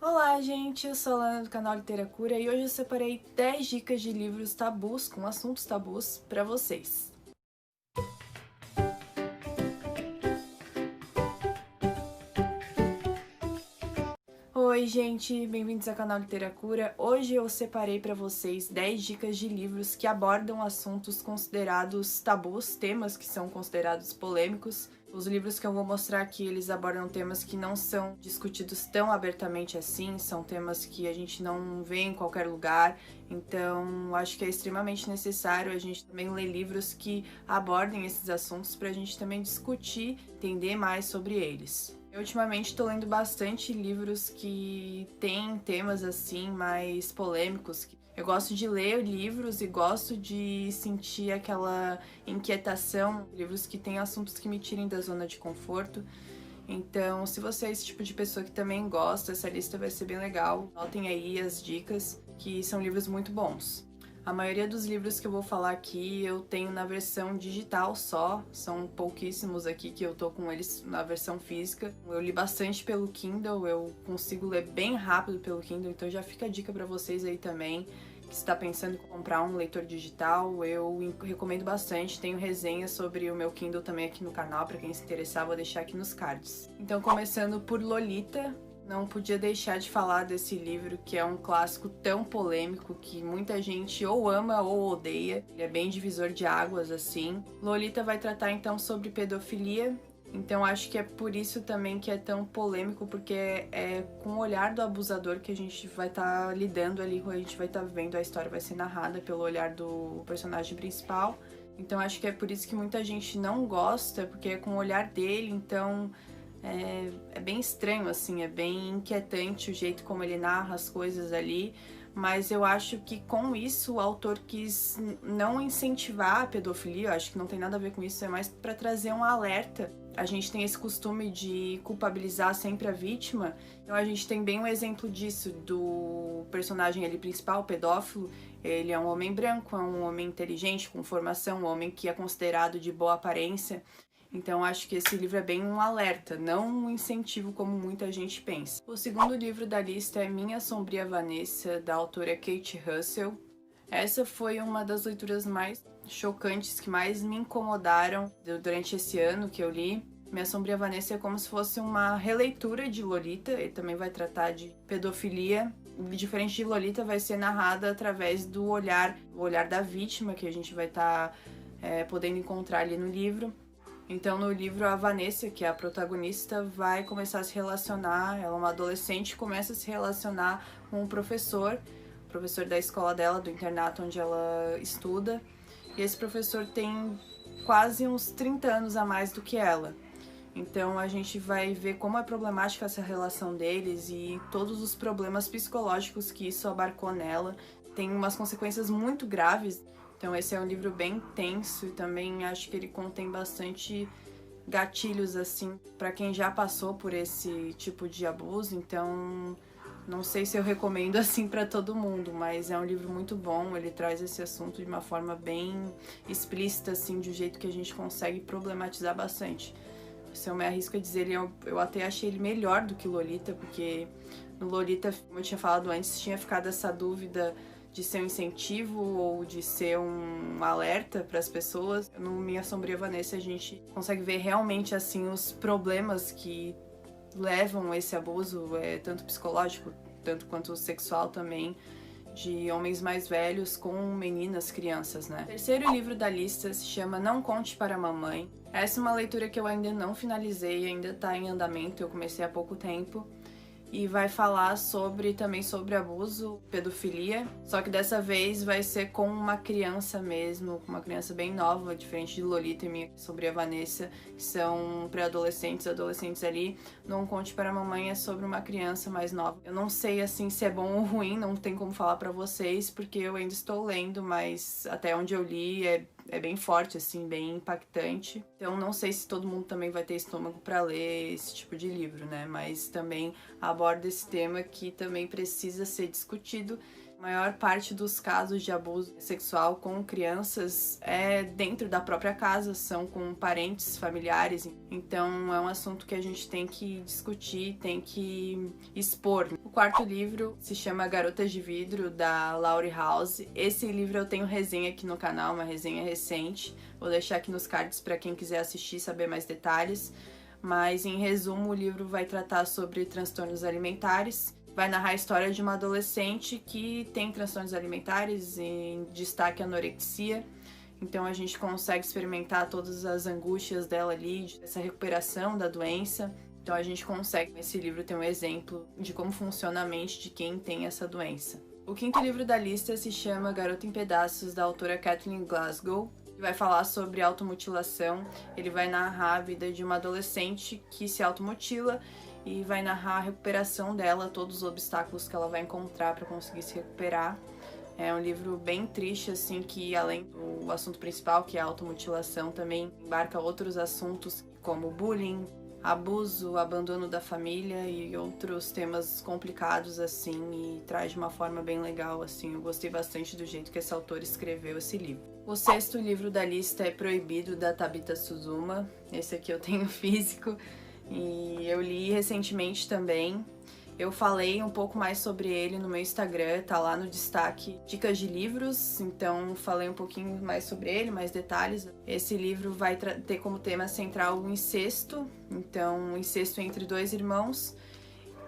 Olá, gente! Eu sou a Lana do canal Literacura e hoje eu separei 10 dicas de livros tabus, com assuntos tabus, para vocês. Oi, gente! Bem-vindos ao canal Literacura. Hoje eu separei para vocês 10 dicas de livros que abordam assuntos considerados tabus, temas que são considerados polêmicos. Os livros que eu vou mostrar aqui, eles abordam temas que não são discutidos tão abertamente assim, são temas que a gente não vê em qualquer lugar, então acho que é extremamente necessário a gente também ler livros que abordem esses assuntos para a gente também discutir, entender mais sobre eles. Eu ultimamente estou lendo bastante livros que têm temas assim mais polêmicos. Eu gosto de ler livros e gosto de sentir aquela inquietação, livros que têm assuntos que me tirem da zona de conforto. Então, se você é esse tipo de pessoa que também gosta, essa lista vai ser bem legal. Anotem aí as dicas, que são livros muito bons. A maioria dos livros que eu vou falar aqui eu tenho na versão digital só, são pouquíssimos aqui que eu tô com eles na versão física. Eu li bastante pelo Kindle, eu consigo ler bem rápido pelo Kindle, então já fica a dica pra vocês aí também, que está pensando em comprar um leitor digital, eu recomendo bastante. Tenho resenhas sobre o meu Kindle também aqui no canal, pra quem se interessar, vou deixar aqui nos cards. Então, começando por Lolita. Não podia deixar de falar desse livro, que é um clássico tão polêmico que muita gente ou ama ou odeia. Ele é bem divisor de águas, assim. Lolita vai tratar então sobre pedofilia, então acho que é por isso também que é tão polêmico, porque é com o olhar do abusador que a gente vai estar lidando ali, a gente vai estar vendo, a história vai ser narrada pelo olhar do personagem principal. Então acho que é por isso que muita gente não gosta, porque é com o olhar dele, então é bem estranho, assim, é bem inquietante o jeito como ele narra as coisas ali, mas eu acho que com isso o autor quis não incentivar a pedofilia, eu acho que não tem nada a ver com isso, é mais para trazer um alerta. A gente tem esse costume de culpabilizar sempre a vítima, então a gente tem bem um exemplo disso, do personagem ali principal, o pedófilo. Ele é um homem branco, é um homem inteligente, com formação, um homem que é considerado de boa aparência. Então acho que esse livro é bem um alerta, não um incentivo como muita gente pensa. O segundo livro da lista é Minha Sombria Vanessa, da autora Kate Russell. Essa foi uma das leituras mais chocantes, que mais me incomodaram durante esse ano que eu li. Minha Sombria Vanessa é como se fosse uma releitura de Lolita, ele também vai tratar de pedofilia. Diferente de Lolita, vai ser narrada através do olhar, o olhar da vítima, que a gente vai estar podendo encontrar ali no livro. Então, no livro, a Vanessa, que é a protagonista, vai começar a se relacionar, ela é uma adolescente, começa a se relacionar com um professor da escola dela, do internato onde ela estuda, e esse professor tem quase uns 30 anos a mais do que ela. Então a gente vai ver como é problemática essa relação deles e todos os problemas psicológicos que isso abarcou nela. Tem umas consequências muito graves. Então esse é um livro bem tenso e também acho que ele contém bastante gatilhos assim para quem já passou por esse tipo de abuso. Então não sei se eu recomendo assim para todo mundo, mas é um livro muito bom. Ele traz esse assunto de uma forma bem explícita, assim, de um jeito que a gente consegue problematizar bastante. Se eu me arrisco a dizer, eu até achei ele melhor do que Lolita, porque no Lolita, como eu tinha falado antes, tinha ficado essa dúvida de ser um incentivo ou de ser um alerta para as pessoas. No Minha Sombria Vanessa a gente consegue ver realmente assim os problemas que levam a esse abuso, tanto psicológico, tanto quanto sexual também, de homens mais velhos com meninas, crianças, né? O terceiro livro da lista se chama Não Conte para a Mamãe. Essa é uma leitura que eu ainda não finalizei, ainda tá em andamento, eu comecei há pouco tempo. E vai falar também sobre abuso, pedofilia, só que dessa vez vai ser com uma criança mesmo, uma criança bem nova, diferente de Lolita e Minha Sombria Vanessa, que são pré-adolescentes, adolescentes ali. Não Conte para a Mamãe é sobre uma criança mais nova. Eu não sei assim se é bom ou ruim, não tem como falar pra vocês, porque eu ainda estou lendo, mas até onde eu li é bem forte, assim, bem impactante. Então não sei se todo mundo também vai ter estômago para ler esse tipo de livro, né? Mas também aborda esse tema que também precisa ser discutido. maior parte dos casos de abuso sexual com crianças é dentro da própria casa, são com parentes, familiares. Então é um assunto que a gente tem que discutir, tem que expor. O quarto livro se chama Garotas de Vidro, da Laurie House. Esse livro eu tenho resenha aqui no canal, uma resenha recente. Vou deixar aqui nos cards para quem quiser assistir e saber mais detalhes. Mas em resumo, o livro vai tratar sobre transtornos alimentares. Vai narrar a história de uma adolescente que tem transtornos alimentares, em destaque a anorexia. Então a gente consegue experimentar todas as angústias dela ali, essa recuperação da doença. Então a gente consegue, nesse livro, ter um exemplo de como funciona a mente de quem tem essa doença. O quinto livro da lista se chama Garota em Pedaços, da autora Kathleen Glasgow. Ele vai falar sobre automutilação. Ele vai narrar a vida de uma adolescente que se automutila e vai narrar a recuperação dela, todos os obstáculos que ela vai encontrar para conseguir se recuperar. É um livro bem triste, assim, que além do assunto principal, que é a automutilação, também embarca outros assuntos como bullying, abuso, abandono da família e outros temas complicados, assim, e traz de uma forma bem legal, assim. Eu gostei bastante do jeito que esse autor escreveu esse livro. O sexto livro da lista é Proibido, da Tabitha Suzuma. Esse aqui eu tenho físico. E eu li recentemente também. Eu falei um pouco mais sobre ele no meu Instagram, tá lá no destaque Dicas de Livros, então falei um pouquinho mais sobre ele, mais detalhes. Esse livro vai ter como tema central o incesto, então o incesto entre dois irmãos.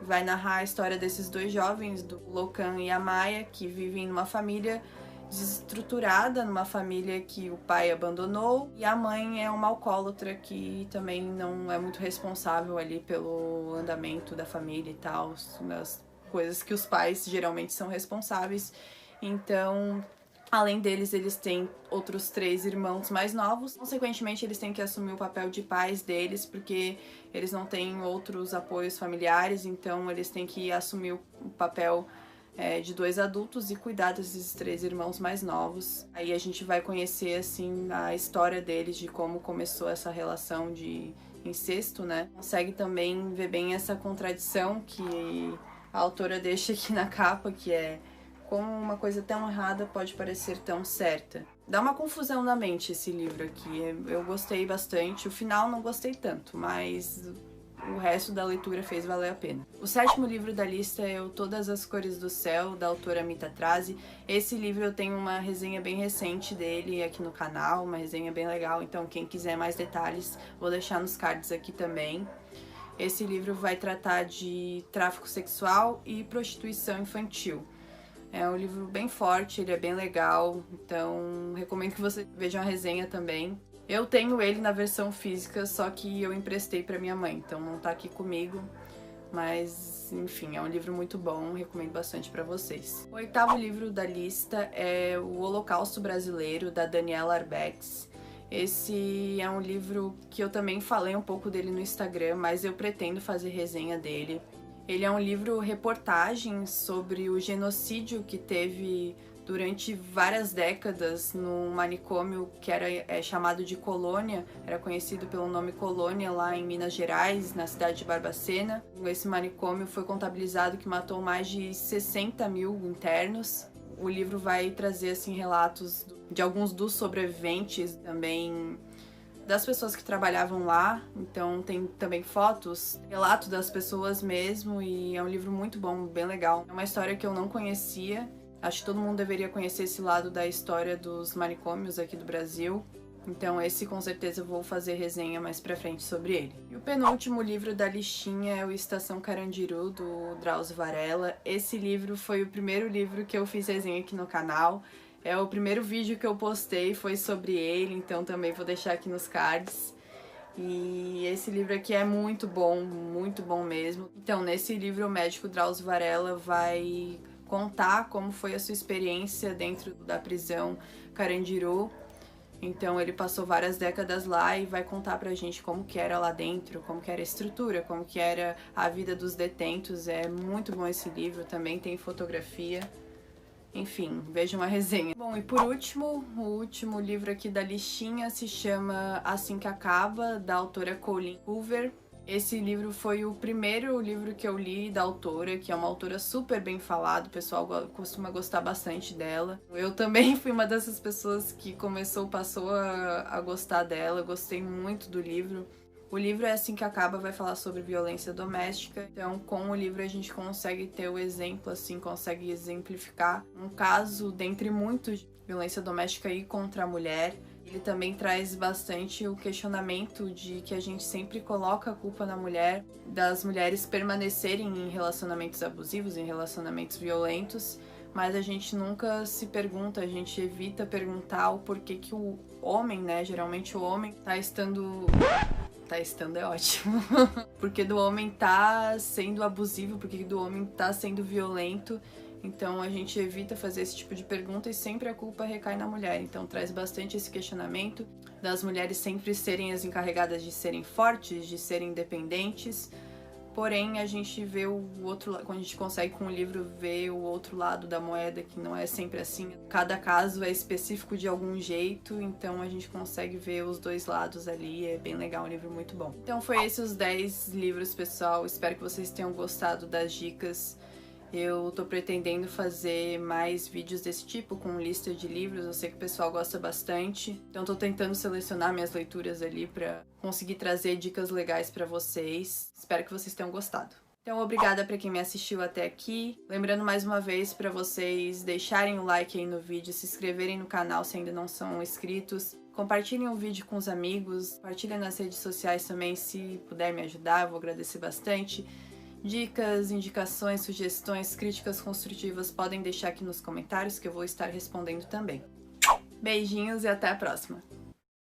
Vai narrar a história desses dois jovens, do Locan e a Maia, que vivem numa família desestruturada, numa família que o pai abandonou, e a mãe é uma alcoólatra que também não é muito responsável ali pelo andamento da família e tal, nas coisas que os pais geralmente são responsáveis. Então, além deles, eles têm outros 3 irmãos mais novos. Consequentemente, eles têm que assumir o papel de pais deles, porque eles não têm outros apoios familiares, então eles têm que assumir o papel de 2 adultos e cuidar desses 3 irmãos mais novos. Aí a gente vai conhecer, assim, a história deles, de como começou essa relação de incesto, né? Consegue também ver bem essa contradição que a autora deixa aqui na capa, que é como uma coisa tão errada pode parecer tão certa. Dá uma confusão na mente esse livro aqui. Eu gostei bastante. O final não gostei tanto, mas o resto da leitura fez valer a pena. O sétimo livro da lista é o Todas as Cores do Céu, da autora Mita Trazi. Esse livro eu tenho uma resenha bem recente dele aqui no canal, uma resenha bem legal, então quem quiser mais detalhes, vou deixar nos cards aqui também. Esse livro vai tratar de tráfico sexual e prostituição infantil. É um livro bem forte, ele é bem legal, então recomendo que você veja uma resenha também. Eu tenho ele na versão física, só que eu emprestei pra minha mãe, então não tá aqui comigo. Mas, enfim, é um livro muito bom, recomendo bastante pra vocês. O oitavo livro da lista é O Holocausto Brasileiro, da Daniela Arbex. Esse é um livro que eu também falei um pouco dele no Instagram, mas eu pretendo fazer resenha dele. Ele é um livro reportagem sobre o genocídio que teve durante várias décadas no manicômio que era chamado de Colônia, era conhecido pelo nome Colônia lá em Minas Gerais, na cidade de Barbacena. Esse manicômio foi contabilizado que matou mais de 60 mil internos. O livro vai trazer assim relatos de alguns dos sobreviventes, também das pessoas que trabalhavam lá, então tem também fotos, relatos das pessoas mesmo, e é um livro muito bom, bem legal. É uma história que eu não conhecia. Acho que todo mundo deveria conhecer esse lado da história dos manicômios aqui do Brasil. Então esse com certeza eu vou fazer resenha mais pra frente sobre ele. E o penúltimo livro da listinha é o Estação Carandiru, do Drauzio Varela. Esse livro foi o primeiro livro que eu fiz resenha aqui no canal. É o primeiro vídeo que eu postei, foi sobre ele, então também vou deixar aqui nos cards. E esse livro aqui é muito bom mesmo. Então nesse livro o médico Drauzio Varela vai contar como foi a sua experiência dentro da prisão Carandiru. Então ele passou várias décadas lá e vai contar pra gente como que era lá dentro, como que era a estrutura, como que era a vida dos detentos. É muito bom esse livro, também tem fotografia. Enfim, veja uma resenha. Bom, e por último, o último livro aqui da listinha se chama Assim que Acaba, da autora Colleen Hoover. Esse livro foi o primeiro livro que eu li da autora, que é uma autora super bem falada, o pessoal costuma gostar bastante dela. Eu também fui uma dessas pessoas que passou a gostar dela, eu gostei muito do livro. O livro É Assim Que Acaba vai falar sobre violência doméstica, então com o livro a gente consegue ter o exemplo, assim, consegue exemplificar um caso dentre muitos de violência doméstica e contra a mulher. Ele também traz bastante o questionamento de que a gente sempre coloca a culpa na mulher, das mulheres permanecerem em relacionamentos abusivos, em relacionamentos violentos, mas a gente nunca se pergunta, a gente evita perguntar o porquê que o homem, né, geralmente o homem tá estando é ótimo. Porque do homem tá sendo abusivo, porque do homem tá sendo violento. Então a gente evita fazer esse tipo de pergunta e sempre a culpa recai na mulher. Então traz bastante esse questionamento das mulheres sempre serem as encarregadas de serem fortes, de serem independentes. Porém, a gente vê o outro lado, quando a gente consegue com o livro ver o outro lado da moeda, que não é sempre assim. Cada caso é específico de algum jeito, então a gente consegue ver os dois lados ali, é bem legal, um livro muito bom. Então foi esses os 10 livros, pessoal, espero que vocês tenham gostado das dicas. Eu tô pretendendo fazer mais vídeos desse tipo, com lista de livros, eu sei que o pessoal gosta bastante. Então tô tentando selecionar minhas leituras ali pra conseguir trazer dicas legais pra vocês. Espero que vocês tenham gostado. Então obrigada pra quem me assistiu até aqui. Lembrando mais uma vez pra vocês deixarem o like aí no vídeo, se inscreverem no canal se ainda não são inscritos. Compartilhem o vídeo com os amigos, compartilhem nas redes sociais também se puder me ajudar, eu vou agradecer bastante. Dicas, indicações, sugestões, críticas construtivas podem deixar aqui nos comentários que eu vou estar respondendo também. Beijinhos e até a próxima!